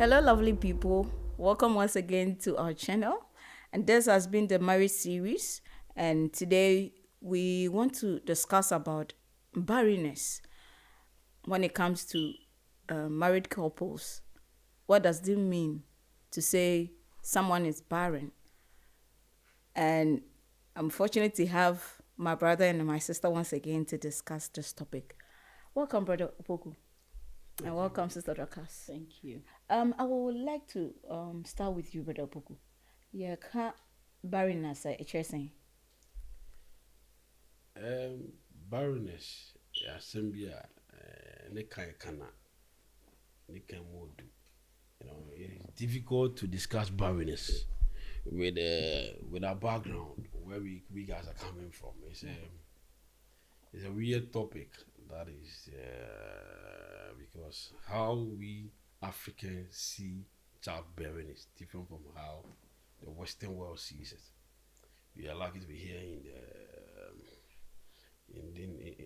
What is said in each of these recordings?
Hello, lovely people. Welcome once again to our channel. And this has been the marriage series. And today we want to discuss about barrenness when it comes to married couples. What does it mean to say someone is barren? And I'm fortunate to have my brother and my sister once again to discuss this topic. Welcome, Brother Opoku. And welcome, Sister Dorcas. Thank you. I would like to start with you, Brother Opoku. Yeah, can't barrenness saying. Barrenness, assembly, ne kind kana, ne kind modu. It's difficult to discuss barrenness with our background, where we guys are coming from. It's a weird topic. That is because how we Africans see childbearing is different from how the Western world sees it. We are lucky to be here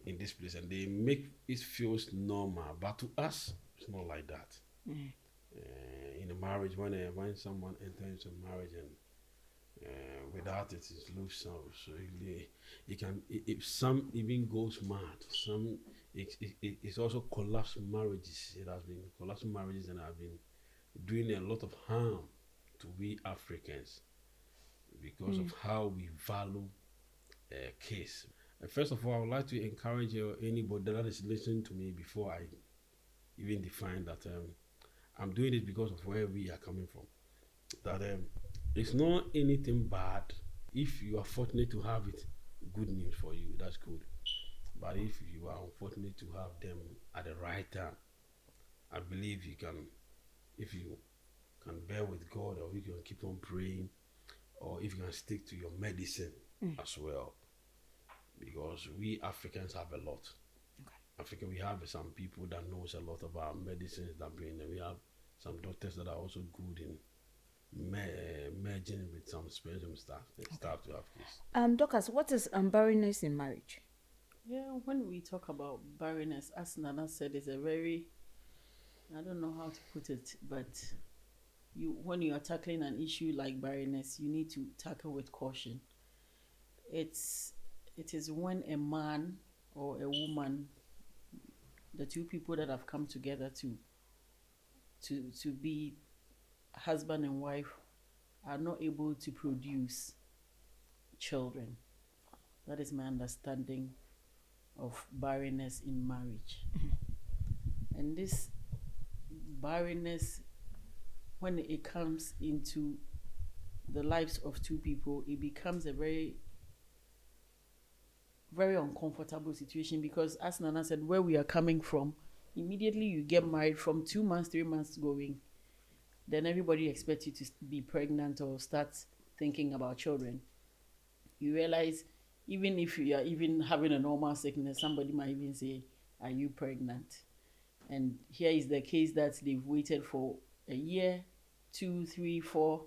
in this place, and they make it feels normal, but to us it's not like that. In a marriage, when someone enters into marriage and without it lose so it can, if some even goes mad, some it's also collapsed marriages. It has been collapsed marriages and have been doing a lot of harm to we Africans because of how we value case. First of all, I would like to encourage anybody that is listening to me before I even define that I'm doing it because of where we are coming from. That it's not anything bad if you are fortunate to have it. Good news for you, that's good. But if you are unfortunate to have them at the right time, I believe you can, if you can bear with God, or you can keep on praying, or if you can stick to your medicine as well. Because we Africans have a lot. Okay. Africa, we have some people that knows a lot about medicines that bring them. We have some doctors that are also good in merging with some spiritual stuff and stuff to have this. Dorcas, what is barrenness in marriage? Yeah, when we talk about barrenness, as Nana said, it's a very, I don't know how to put it, but when you are tackling an issue like barrenness, you need to tackle with caution. It is when a man or a woman, the two people that have come together to be husband and wife, are not able to produce children. That is my understanding of barrenness in marriage. And this barrenness, when it comes into the lives of two people, it becomes a very, very uncomfortable situation, because as Nana said, where we are coming from, immediately you get married, from 2 months, 3 months going, then everybody expects you to be pregnant or start thinking about children. You realize, even if you are even having a normal sickness, somebody might even say, are you pregnant? And here is the case that they've waited for a year, 2, 3, 4,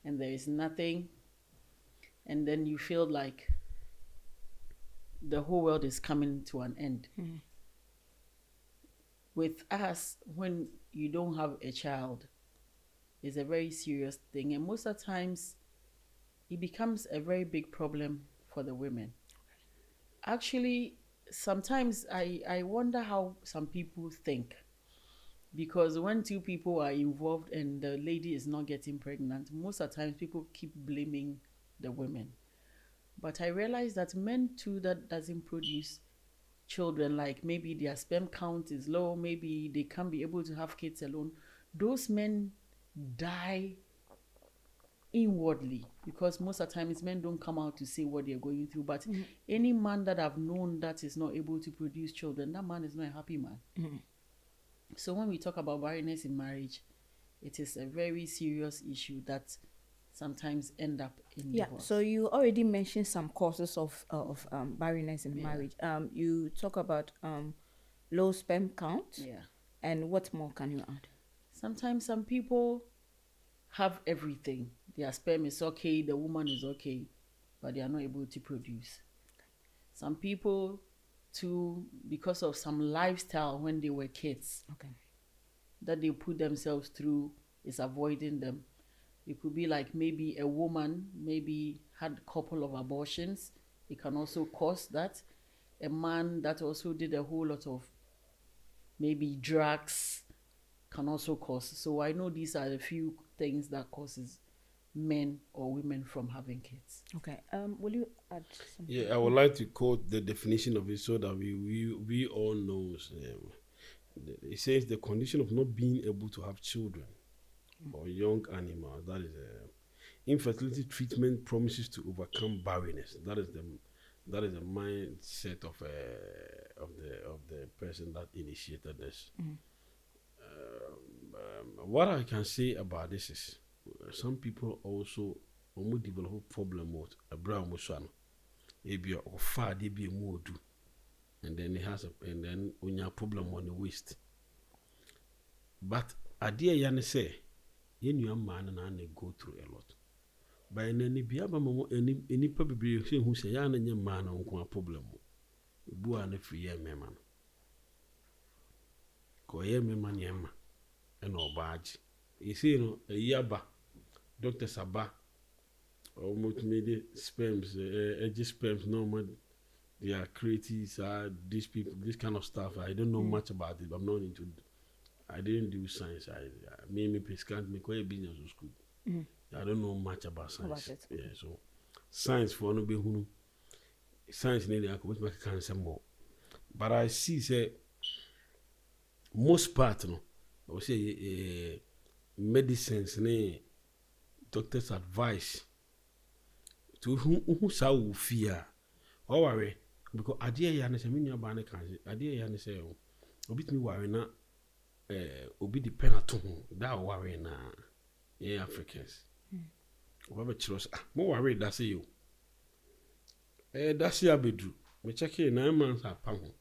and there is nothing. And then you feel like the whole world is coming to an end. With us, when you don't have a child, it's a very serious thing. And most of the times, it becomes a very big problem for the women. Actually, sometimes I wonder how some people think. Because when two people are involved and the lady is not getting pregnant, most of the times people keep blaming the women. But I realize that men too that doesn't produce children, like maybe their sperm count is low, maybe they can't be able to have kids alone, those men die inwardly, because most of the times men don't come out to say what they're going through. But any man that I've known that is not able to produce children, that man is not a happy man. So when we talk about barrenness in marriage, it is a very serious issue that sometimes end up in divorce. So you already mentioned some causes of barrenness in marriage. You talk about low sperm count. And what more can you add? Sometimes some people have everything. Their sperm is okay, the woman is okay, but they are not able to produce. Some people too, because of some lifestyle when they were kids, that they put themselves through, is avoiding them. It could be like maybe a woman maybe had a couple of abortions. It can also cause that. A man that also did a whole lot of maybe drugs can also cause. So I know these are the few things that causes men or women from having kids. Okay. Will you add something? Yeah, I would like to quote the definition of it so that we all know. It says the condition of not being able to have children or young animals. That is infertility treatment promises to overcome barrenness. That is the mindset of the person that initiated this. What I can say about this is some people also develop problem with a brown musano. Maybe or far they be more do, and then it has and then when you have problem on the waist. But idea yana say, you man and they go through a lot. By any be any probably who say yana man on problem. Bu an free man. Ko ye me man yema and or badge. You see, a yaba, Dr. Sabah, almost made sperms, edgy sperms, normal. They are creatives, these people, this kind of stuff. I don't know much about it. I'm not into. I didn't do science. I me pescant me quite business in school. I don't know much about science. Yeah, so science for no be who science nearly I could make cancer more. But I see say most part no, I would say medicines ne doctor's advice to who saw fear or worry because idea ya na se me nua ba ne kan idea ya na say obi timi worry na obi depend ato ho that worry na Africans oba chiro mo worry that say you that say abedu me check 9 months apa ho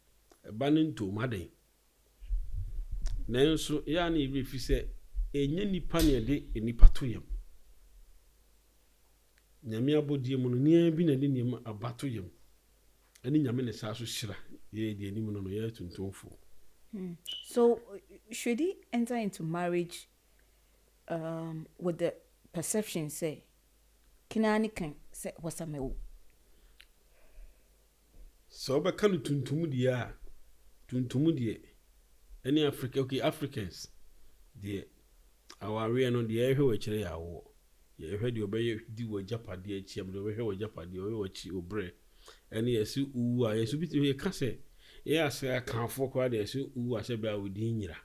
e ba ne nto maden nanso ya na ibi fi say enye nipa ne de nipa to yam nyame abodie mu no nia bi na de niam abato yam ani nyame ne sa so hyira ye de anim no ye tuntumfo. So should he enter into marriage with the perception say kinani kan say wasamewo so be kan tuntum die any Africans die aware no die ehwe we kire yawo ye ehwe die obeye di wo japade achiam de obeye wo japade wo chi obre any yesu uwu a yesu biti ye ka se ye ase kanfo kwa de yesu uwu a se bia wodi nyira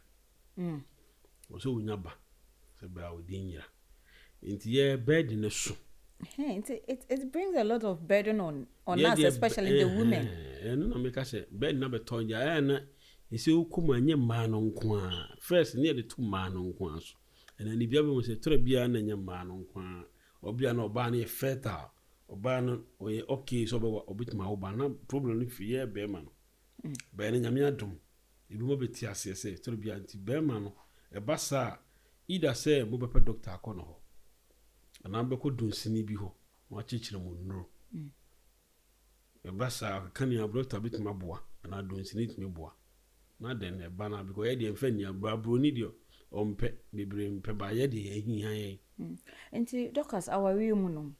so wunya ba se bia wodi nyira inti ye bed ne so. It brings a lot of burden on us, especially the women. No make us say bed na beton ya na ese okumu anye ma no nko a first near the two man no nko aso and then bia be say tore bia na anye ma no nko a obia na oba na fertile oba no oye okay so be obitima oba na problem no fie be ma no be na nyame adom ebi mo beti ase say tore bia anti be ma no e basa either say mo be doctor akono ho ana be ko dunsini bi ho mo achichire mo nuro e basa kan ya doctor bitima boa ana dunsini timi boa na den e bana because ye de mfani abro ni dio ompe bebre mpe ba ye de ehia ye Enti doctors awari mu no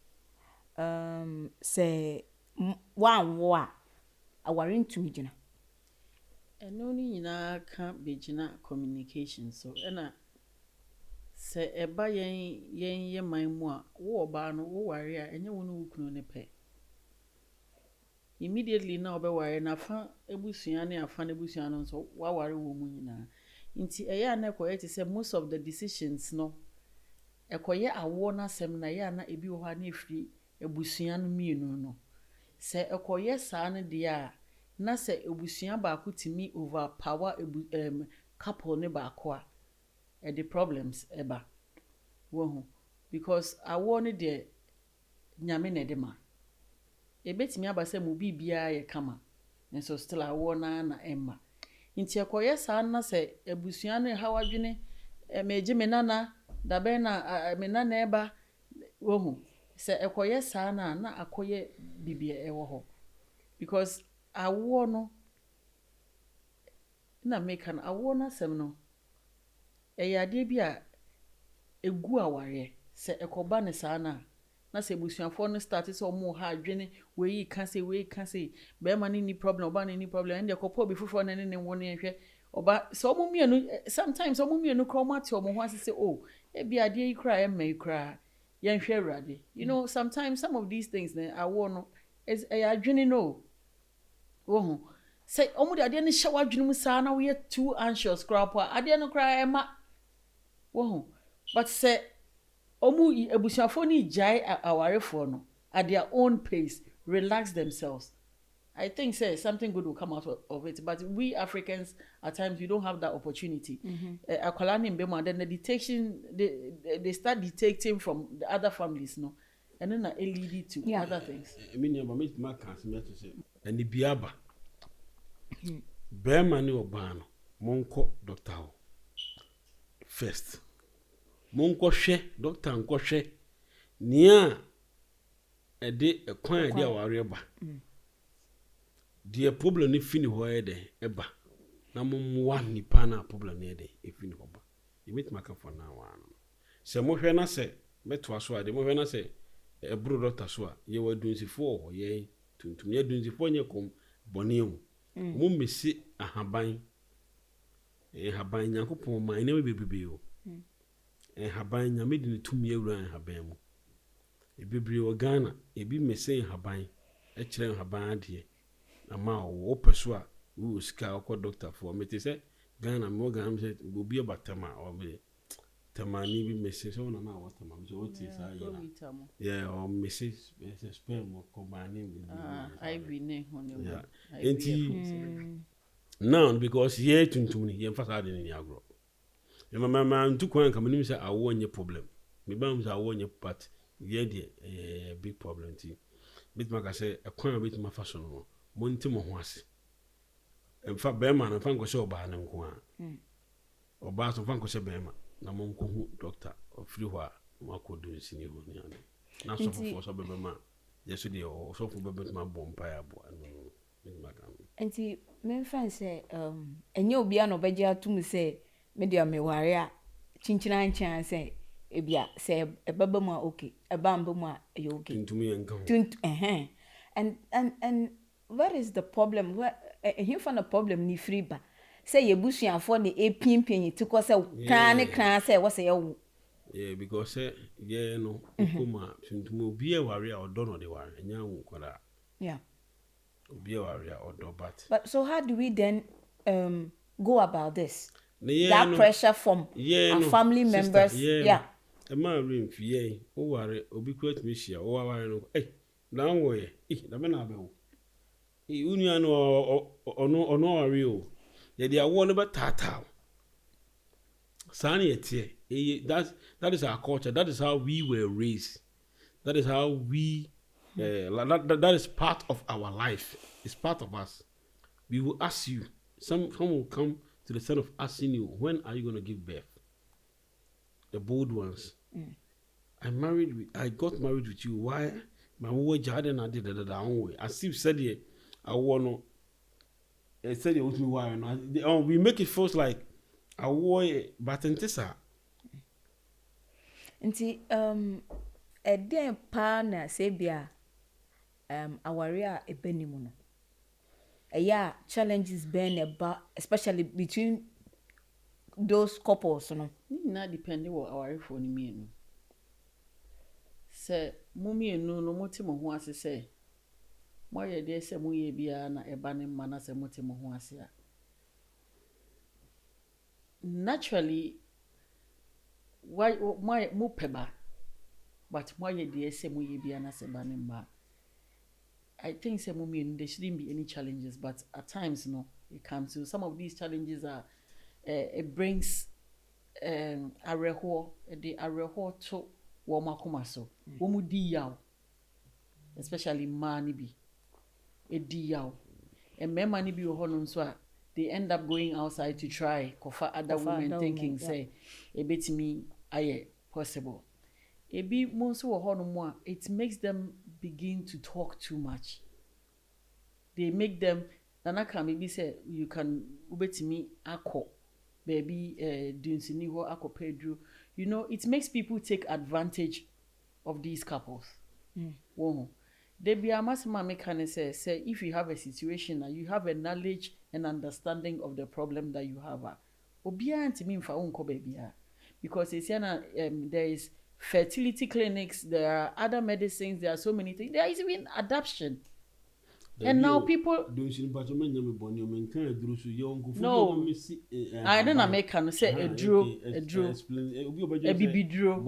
say wan a awari ntumi gina Eno ni nyina ka begina communication so ena se eba yen ye man mu a wo oba no wo ware a enye wo no wukunu ne pe immediately na obeware na fa ebusua ne afa ne busua no so waware wo mu nyina nti eya na ekoye ti say most of the decisions no ekoye awo na sem na ya na ebi wo ha na efiri ebusua no mienu no se ekoye saa ne de a na se ebusua ba ko timi overpower couple ne ba ko a the problems eba wo ho because awo ne de nyame ne de ma ebetimi abase mu bibia ye kama nso still awo na emma nti ekoye saa na se ebusua no hawadwene meje menana dabe na menana eba wo ho se ekoye saa na akoye bibia ewo ho because awo no na make an awo na sem no eyade bi a egu aware se ekoba ne sana na se busuafo no start se omo ha adwene we kan se be ma ni problem oba ni problem ende ekopo bi fufo ne ne wo ne hwe oba so omo mienu sometimes omo mienu kro ma te omo ho ase se oh e bi ade yi kra e mai kra yen hwe awurade you know sometimes some of these things ne awo no is adwene no wo say omo de ade ne hye wadwene mu saa na we too anxious crap ade no kra e ma wo but say omo ebusuafo ni jai awarefo no at their own pace relax themselves. I think say something good will come out of it, but we Africans at times we don't have that opportunity. Akwala mbema then the detection they start detecting from the other families no and then it lead to other things. I mean your mama ma kan se to say and the biaba bema ni oba no monko doctor ho first monko hwe doctor nko hwe nia ede ekwan ade aware ba the problem ni fini ho ede eba na momwa nipa na problem ni ede e fini ho ba you meet maka for now one se mo hwe na se beto aso ade mo hwe na se ebru doctor so a ye wadunzifo ho ye tuntum ye dunzifo nye kom bone mu mo mesi ahaban haban yakopon man na bebebe o haban nyame de tumi awura haban mu bebebe o Ghana ebi mesi haban e kire haban ade ama wo peso a wo sika akọ doctor for meti se Ghana mo Ghana se obi abatama o be tamani bi mesi so na ma water ma so oti sa ya o mesi sperm ko bani I be ne hono now because here tuntum ni ye mfasa ade ni agro e mama ntu kwan ka mnim se awo nye problem me ba msa awo nye part ye de big problem ti bit maka se ekwan bit ma faso no monti mo ho ase emfa bema na fanko se oba na nko a oba so fanko se bema na monko hu doctor ofiri ho a makodo nsini ho ni ane na so fo so bema yeso de o so fo bema ma bompa ya bo anu bit maka enti men fan say enye obi a no beje atum say media me ware a chinchina nchan say ebia say ebaba mu a okay ebamba mu a e okay tuntum ye nka and what is the problem here for the problem ni free ba say yebusuafo ne epimpin ti ko say kran say wo say ye yeah because yeah no okoma tuntum obi e ware a odo no de ware nya hu kwara yeah obi e ware a odo but so how do we then go about this that pressure from our family members e ma rim fie o ware obi kwat me hia o ware no na wo ye na be na be wo unu anu ono ware o ye dia wo no be tata sani etie that is our culture, that is how we were raised, that is how we that is part of our life, it's part of us. We will ask you, some will come to the sense of asking you, when are you going to give birth? The bold ones. I got married with you. Why? My wife Jordan I did that own way. As Steve said here, I want to. Said it with me why we make it feels like I war but intesa. Nti eden pa na sebia aware a ebenimu no. Yeah, challenges been about, especially between those couples, no. Not depending what our phone mean. Say, mummy no motimo who as say. Moya de se muye bia na ebane mana se motimo who as ya. Naturally, why mupeba, but moya de se muye bia na se bane ma. I think there shouldn't be any challenges, but at times, it comes to some of these challenges are it brings areho to woma kumaso. Womu di yaw, especially mani bi, di yaw, and me mani bi ohonum so they end up going outside to try kofa other women thinking say a bit me aye possible. Ebi monso ohonum it makes them begin to talk too much. They make them nanaka maybe say you can ubetimi akọ baby dunsini ho akọ pedro you know, it makes people take advantage of these couples. Whoa. They be a massive can say if you have a situation and you have a knowledge and understanding of the problem that you have, obia ntimi mfa wonko baby because there is fertility clinics, there are other medicines, there are so many things. There is even adoption. And now people no, I don't make can say a draw, a draw, a baby draw,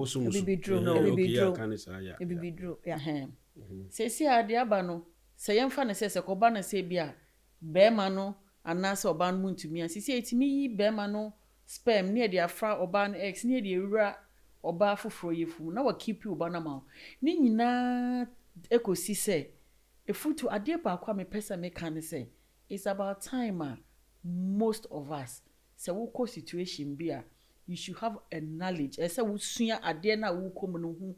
yeah. Say adiaba no, say yemfa ne say koba na say bia bema no anasa oba no ntumi asisi etimi bema no sperm near the afra oba no eggs near the ewura oba foforo yefu na wa keep you oba na ma ni nyina ekosi say efutu ade ba kwa me pesa me kan say it's about time most of us say we ko situation bia you should have a knowledge say we sua ade na we ko mu no hu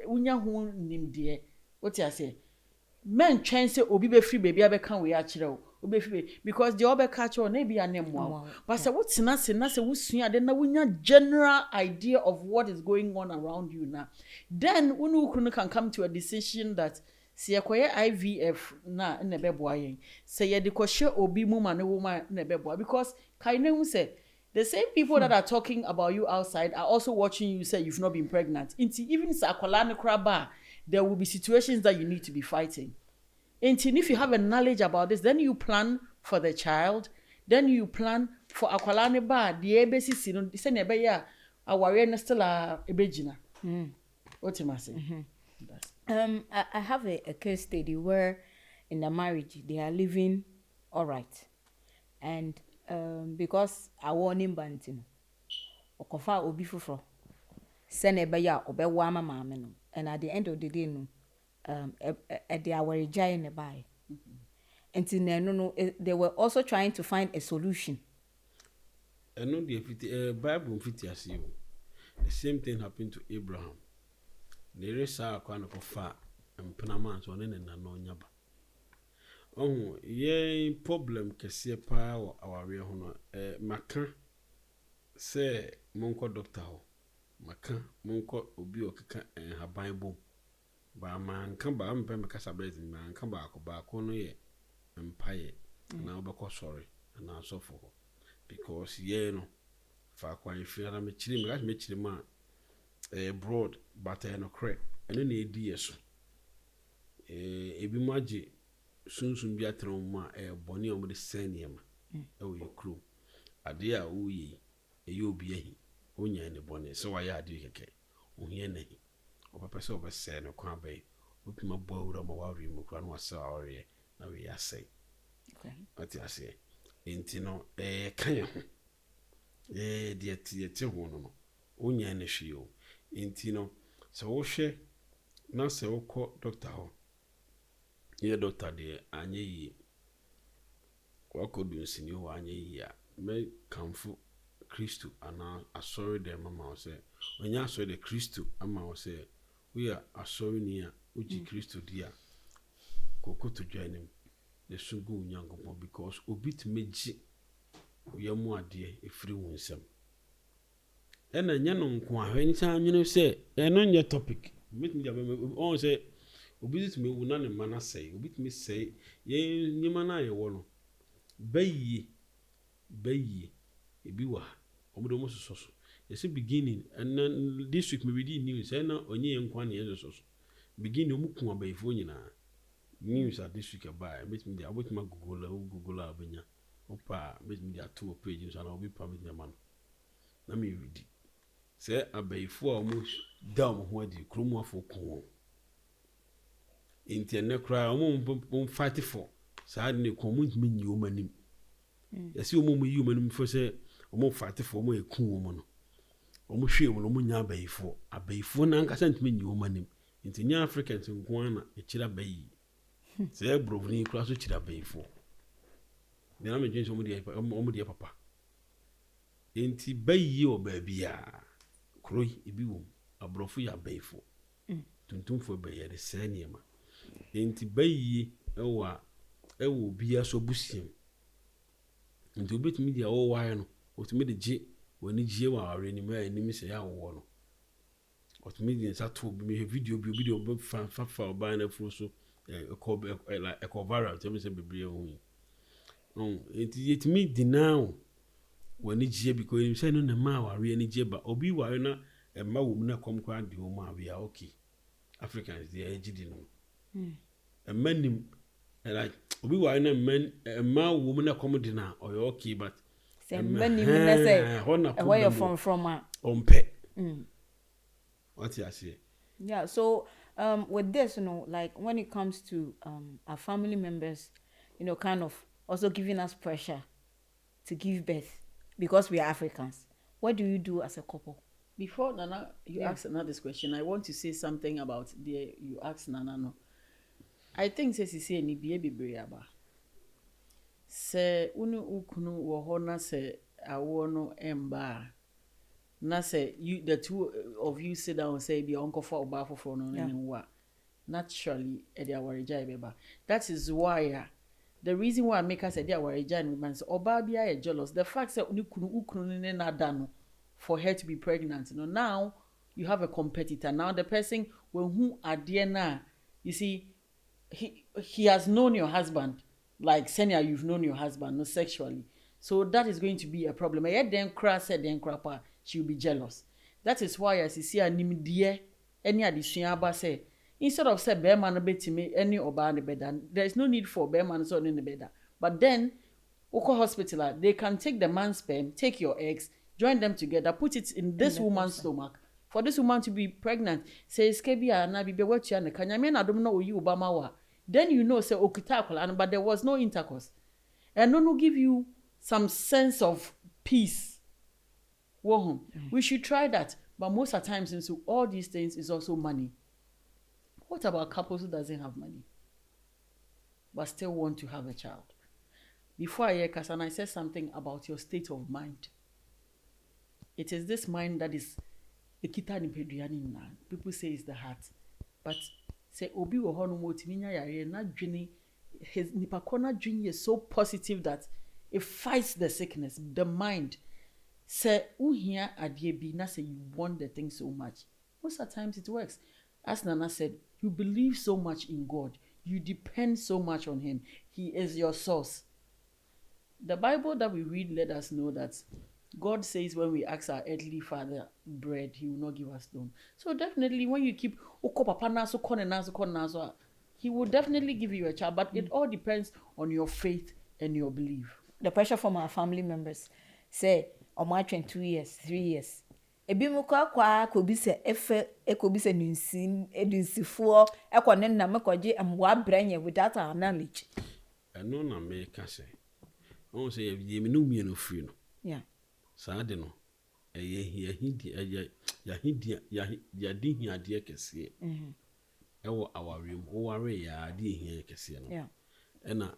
unya hu nimde what I say men twen say obi be free baby abeka we akire o obi free because the obe catch on na be anemwa but say what na say we sua ade na unya general idea of what is going on around you now then unu kunu can come to a decision that say yakoye IVF na beboa yen say ye de kwhye obi mu ma ne wo ma na beboa because kaine say the same people that are talking about you outside are also watching you say you've not been pregnant. Even sakwala kraba, there will be situations that you need to be fighting. If you have a knowledge about this, then you plan for the child, then you plan for akwala ba the abc no say na be ya aware na still a ebegina. What am I saying? I have a case study where in the marriage they are living all right, and because I want him banting okofa obi fufro sene be ya obewa mama no, and at the end of the day no they are very giant by until no they were also trying to find a solution. And no the Bible fit you. The same thing happened to Abraham. There is a kind of far and Panama so na no nyaba. Oh, ye problem kese pa our we hono maka say monko doctor ho maka monko obi okeka haban bom ba man kan ba mpe me kasa brezi man kan ba ko no ye mpaye na obekọ sorry na so for because ye no fa kwan fiara me chiri ma broad but no crack eno na edi yeso ebi maji sunsun bi atron ma boni o mo de seniema we kru ade a wo yi obi ahi onya ne boni so wa ya ade keke ohie nahi o papa se o be se no kwa bai o pima bo wura ma wa ri mu kra no asa ore na we ya sei okay ati ase enti no kan ye ho de tie ho no onya ne hwe o enti no se wo hwe na se wo ko doctor ho ye doctor de anye yi wakodu nsini ho anye yi a me kamfu Kristo ana asori de mama o se onya asori de Kristo ama o se we are asori ni a uji Kristo dia kokoto dwanem the sugu nyankopon because obit meji oyemu ade efiri wunsam ena nya no nko ahwe ncha anwene se eno nya topic meet me on say obit me wuna ne mana say obit me say ye nyima na ye wo no bayi ebi wa omodo mo so yes beginning and then this week maybe the news na onye nkwa na ye so beginning omuku abayifo nyina news at this week about meet me there about my google abenya opa meet me there two pages and I'll be permit the man na me read say abayifo almost down ho adi kromo afọ ko internet cry omo fight for say ne ko mo nyi o manim yes you mo yi o manim for say omo fight for omo eku o mo no omo hwe o mo nya abayifo na nkasa ntime nyi o manim nti nya Africans nko na ekira bayi say brovni kura so kira bayifo de na me dwen so omo de papa enti bayi o ba bia kroi ebi wo abrofo ya bayifo tuntumfo bayi de seniema enti bayi ewo bia so busiem nti obetumi dia wo wae no otumi de je when you are any more enemy say I want. What millions are told me video fan for buying a fruit so like a cover tell me say be it me now when it's here because you say no ma worry any jeba obi worry na e ma wo na come kwa de o ma we are okay Africans they are gidi no a man like obi worry na men e ma wo na come de na o okay but say man ni na say where you from on pet what you say yeah so with this like when it comes to our family members kind of also giving us pressure to give birth because we are Africans. What do you do as a couple? Before Nana, you ask another question. I want to say something about you ask Nana. No, I think says you say ni baby briaba. Se unu ukunu wohona se awono emba. Na se you the two of you sit down and say be uncle for oba for no wa. Naturally, beba. That is why. The reason why I make us say they are worried means Obabia is jealous. The fact that ukunu for her to be pregnant. Now you have a competitor. Now the person who are there now, you see, he has known your husband, like Senya, you've known your husband, no sexually. So that is going to be a problem. I yet then cry said then crapper, she'll be jealous. That is why as you see a name dear any addition say. Instead of say bear man betime any oba the bed, there is no need for bear man in the bed. But then, Oko hospital, they can take the man's sperm, take your eggs, join them together, put it in this woman's stomach. For this woman to be pregnant, say skebia na bibe what you kanya men I don't know you Obama wa. Then you know say okitakola, but there was no intercourse. And no give you some sense of peace. We should try that. But most of the times into all these things is also money. What about couples who doesn't have money but still want to have a child? Before I hear Kasana, I said something about your state of mind. It is this mind that is people say it's the heart. But say obi wo hono mo timinya yare na dwene his nipakona dwene is so positive that it fights the sickness. The mind say uhia adie bi na say you want the thing so much. Most of the times it works. As Nana said, you believe so much in God. You depend so much on Him. He is your source. The Bible that we read let us know that God says when we ask our earthly father bread, He will not give us stone. So definitely when you keep He will definitely give you a child. But it all depends on your faith and your belief. The pressure from our family members say, "Omo 2 years, 3 years." Ebi mu kwa kobi se efe ekobi se nunsin edunsifo ekone na mekoje amwa branye without our knowledge. Eno na me ka se. Won say ye me no mienu free no. Yeah. Saa de no ye hidi ya di hia de kese. Ewo awarem o ware ya de hia kese no. Yeah. Ena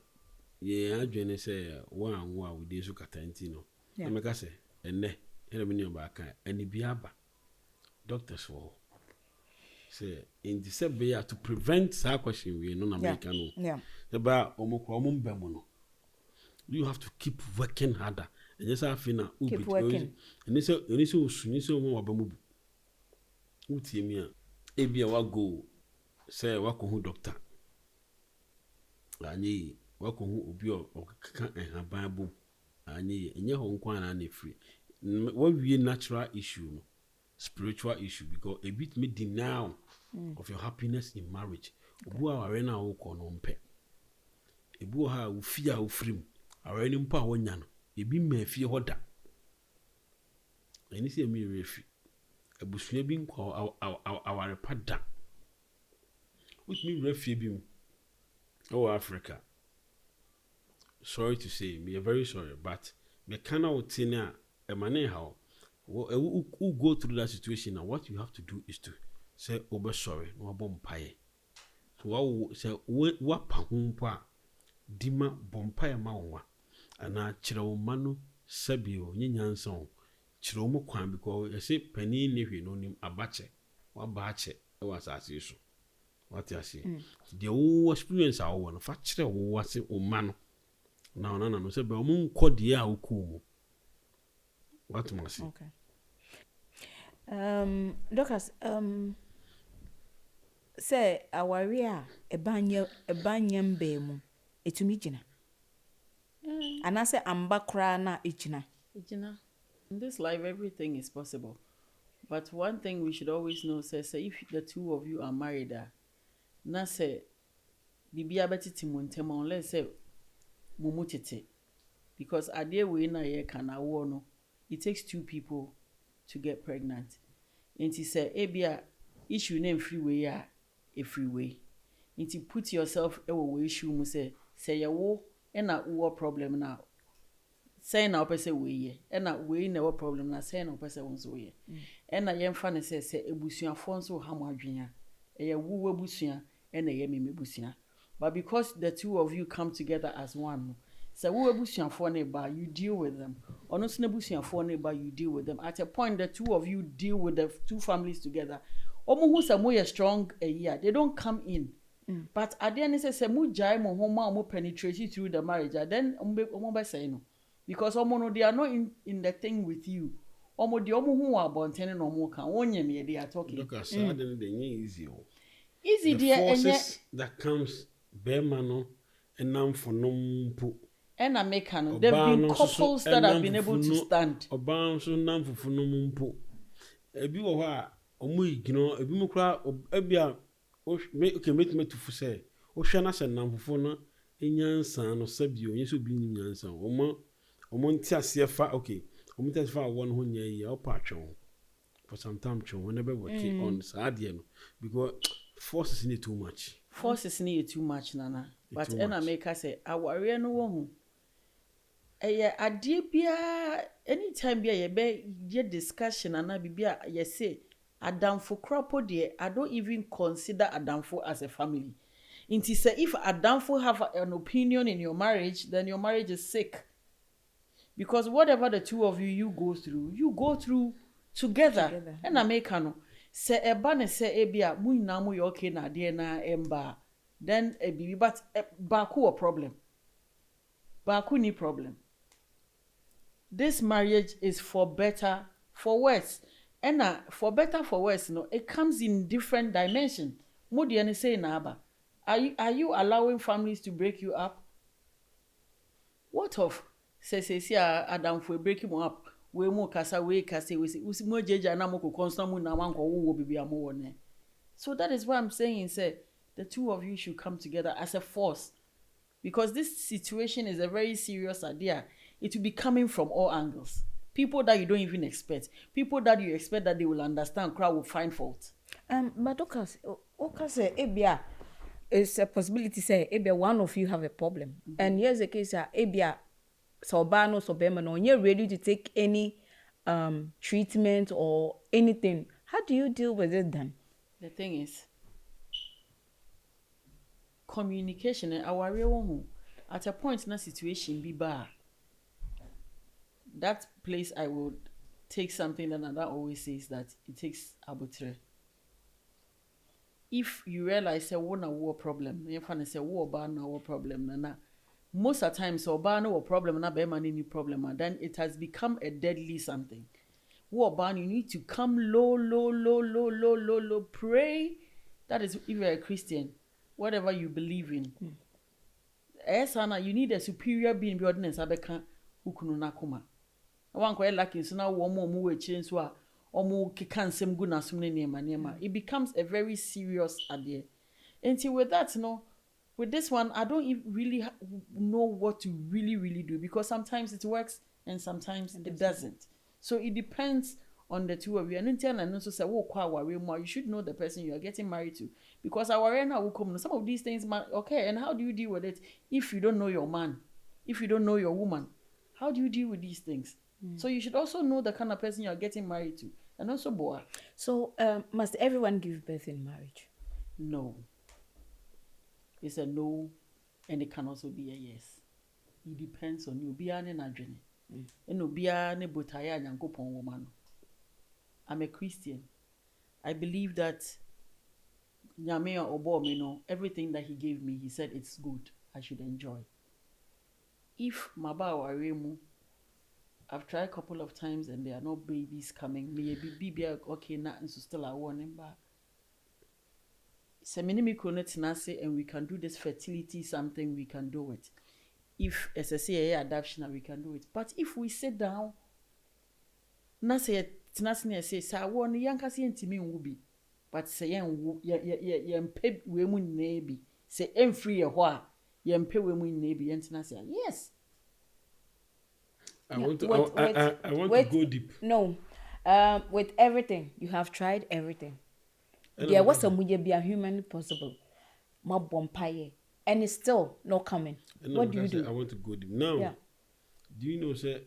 ye adwene se wa anwo a we de so katanti no. Na me ka se enne and biaba doctors for say in the same way to prevent that question we no American about no. You have to keep working harder and just have keep working and this so abamubu utie mi a ebia wa go say wa ko hu doctor anyi wa ko hu obi o kaka enhaban bo anyi enye ho nkwan na free. What we natural issue, no? Spiritual issue, because a bit me denial of your happiness in marriage. Obu arena o kono mpe. Ebu ha u fear u free. Arena mpa wonya no. Ebi me fie hoda. Eni se mi refi. Ebusua bi nkwa aware pada. With me refi bi mu. Oh Africa. Sorry to say, me very sorry, but me cannot tina money how who go through that situation and what you have to do is to say over sorry no bompaye so what say what pahumpa dima bompaye mawa ana chirewo manu sabio nyanyanson chirewo mo kwan because you say pani ne hwe no nim abache wa baache e wasase so what you say the whole experience a wo no fa chirewo wase o manu na no say be o mun kodi a okumu What must see? Okay. Doctors, say aware a banyam bemu etumi gina. And I say amba kra na echina. In this life, everything is possible. But one thing we should always know, say if the two of you are married, na say bibia betiti mo ntem unless say mumu tete. Because ade we na ye kana wo no, it takes two people to get pregnant. Nti say ebia issue na free way a free way. Nti put yourself ewo issue mu say ye wo na wo problem na say na opese we ye na we na wo problem na say na opese won so ye. Na ye mfa ne say ebusuafo nso ha mo adwenya. Ye wo ebusua na ye me ebusua. But because the two of you come together as one, so wo ebusuafo na ba, you deal with them. Ono so ebusuafo na ba, you deal with them. At a point, the two of you deal with the two families together. Omo hu say mo ye strong a year, they don't come in. But at the end say mo jai mo homa mo penetrate through the marriage, then omo be say no. Because omo no they are not in the thing with you. Omo de omo hu wa bontene no omo kan. Wonye me they are talking. Look at sad and they easy. Easy The dear forces that comes Bermano and nam for no and American. There have been couples that have been able to stand. Obam so nam for no mumpo. Ebi wo ha omu igino ebi mu kra ebia okay make me to say o hwe na se nam fofo no enyansa no sabio nyeso bi nim nyansa omo nti ase fa okay omo nti ase fa won ho nya yi o pa twon for some time twon whenever we keep on sadia no because forces need too much. Forces need too much, Nana. But Too ena much. make us say, aware no wo eye ade bia anytime bia ye be ye discussion ana bibia ye say adamfo kropo de I don't even consider adamfo as a family. Inti say if adamfo have an opinion in your marriage, then your marriage is sick. Because whatever the two of you go through together. And America no say eba ne say ebia mu nyina mu ye okay na ade na emba then a bibi but baku a problem. Baku ni problem. This marriage is for better, for worse. And for better, for worse, no, it comes in different dimensions. Modi and say naba. Are you allowing families to break you up? What of say Adam for break him up? We mo kasa we kasa we say mo jeja na mo ko constant mo na wan ko wo bibi amo ne. So that is why I'm saying say the two of you should come together as a force. Because this situation is a very serious idea. It will be coming from all angles. People that you don't even expect. People that you expect that they will understand, crowd will find fault. But okay, say ebia it's a possibility say ebia one of you have a problem. And here's the case ebia so bano so bema no you're ready to take any treatment or anything. How do you deal with it then? The thing is, communication our real one at a point in a situation be bad. That place I would take something that Nana always says that it takes abutre. If you realize say one a war problem, you find say war ban no problem Nana. Most of the time so ban no problem na be man any problem and then it has become a deadly something. War ban you need to come low, pray. That is if you're a Christian, whatever you believe in. Sana you need a superior being be ordinance abeka ukunu nakoma. Wan ko lucky so na wo mo we chire so a omo keka nsem gu nasum ne nema. It becomes a very serious idea. Until with that with this one I don't really know what to really do because sometimes it works and sometimes it doesn't. So it depends on the two of you. And until and also say you should know the person you are getting married to because our now will come. Some of these things okay, and how do you deal with it if you don't know your man, if you don't know your woman? How do you deal with these things? So you should also know the kind of person you are getting married to. And also boa. So must everyone give birth in marriage? No. It's a no and it can also be a yes. It depends on you. Be an adrenaline. And be an botaya nyankopon woman. I'm a Christian. I believe that Nyame obo me no everything that he gave me, he said it's good. I should enjoy. If maba waremu I've tried a couple of times and there are no babies coming. Maybe be okay, not and so still I warning, but seminimi tenase and we can do this fertility something, we can do it. If as I say adoption, we can do it. But if we sit down, na say tenase say sa warn yanka say intimi wubi, but say yen pay we mu nebi, say em free a hwa, yen pay we mu nebi, yen tenase yes. I want to go deep. No, with everything you have tried everything. There was a be a humanly possible, more bompaye, and it's still not coming. What do you do? I want to go deep now. Yeah. Do you know say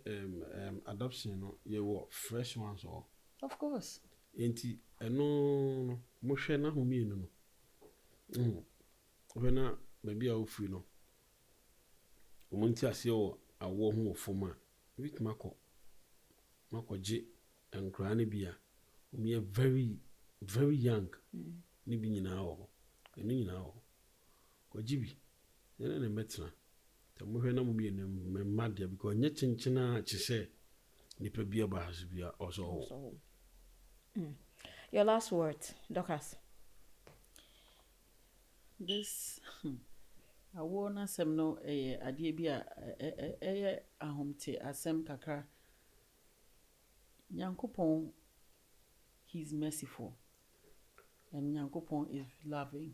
adoption no you what fresh ones or? Of course. Enti no mo hwe na ho mi no. When maybe I will free no. Omonti ase o awo ho ofoma. With mako G and granny beer. We are very, very young. Nibi nyina ho. Enu nyina ho. Ko jibi. Yana ne metra. Ta mo hwe na mo bi ne mmadea because nye chinchina chise nipa bia ba hasu bia also. Your last words, Docas. This awo na sem no ade bia ahomte asem kakra. Nyankopon, he's merciful and Nyankopon is loving.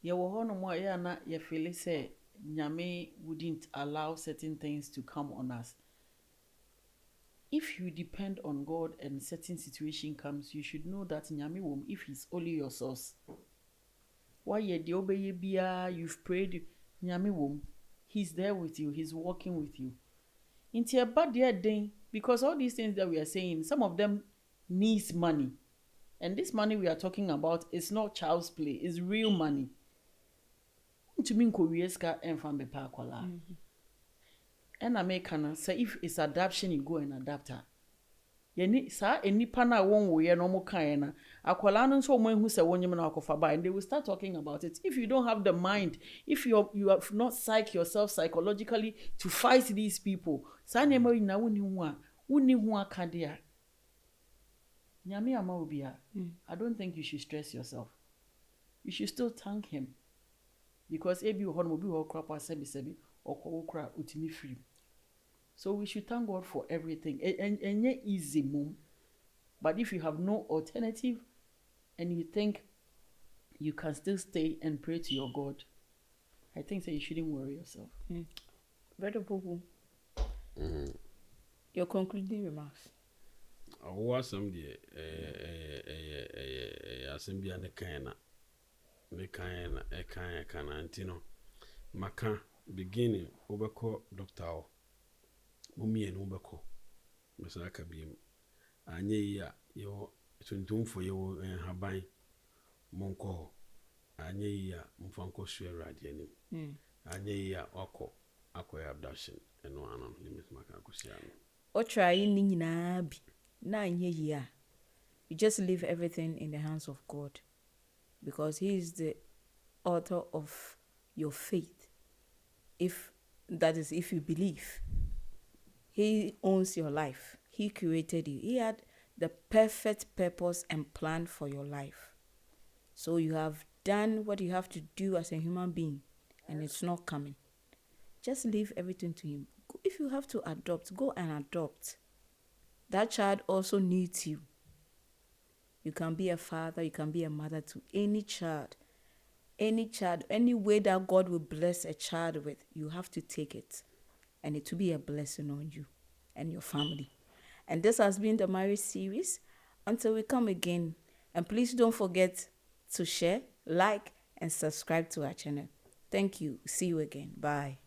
Ye wo hono mo na ye feel say Nyame wouldn't allow certain things to come on us. If you depend on God and certain situation comes, you should know that Nyame wom if he's only your source. Why ye de obeye bia you've prayed Nyame wom, he's there with you, he's walking with you. Into a bad day, because all these things that we are saying, some of them needs money. And this money we are talking about is not child's play, it's real money. To me, Koreaska and from the Pakola. And I make say if it's adoption, you go and adapt her. Yeni sa any pana won we no more kind akwala no so mo hu se wonyem na akofa ba and they will start talking about it. If you don't have the mind, if you have not psych yourself psychologically to fight these people, sa na ma na woni hu aka dia nyame ama obi a. I don't think you should stress yourself. You should still thank him because ebi ho no bi ho kra pa sebi okwo kra utimi free. So we should thank God for everything. And yet easy mum. But if you have no alternative and you think you can still stay and pray to your God, I think that you shouldn't worry yourself. Brother Bobo, your concluding remarks. I was some the assembly and the kind antino. Maka beginning overcall doctor. Mummy and Ubako, Masaka beam. Anye ya yo 21 for you and Habai Monko. Anye ya Mfanko Swear Radianim. Anye ya Oko Aqua abduction and one on limit Macacusiano. Or try in be 9 year. You just leave everything in the hands of God because He is the author of your faith. If you believe. He owns your life. He created you. He had the perfect purpose and plan for your life. So you have done what you have to do as a human being, and it's not coming. Just leave everything to Him. If you have to adopt, go and adopt. That child also needs you. You can be a father, you can be a mother to any child. Any child, any way that God will bless a child with, you have to take it. And it will be a blessing on you and your family. And this has been the marriage series. Until we come again, and please don't forget to share, like, and subscribe to our channel. Thank you. See you again. Bye.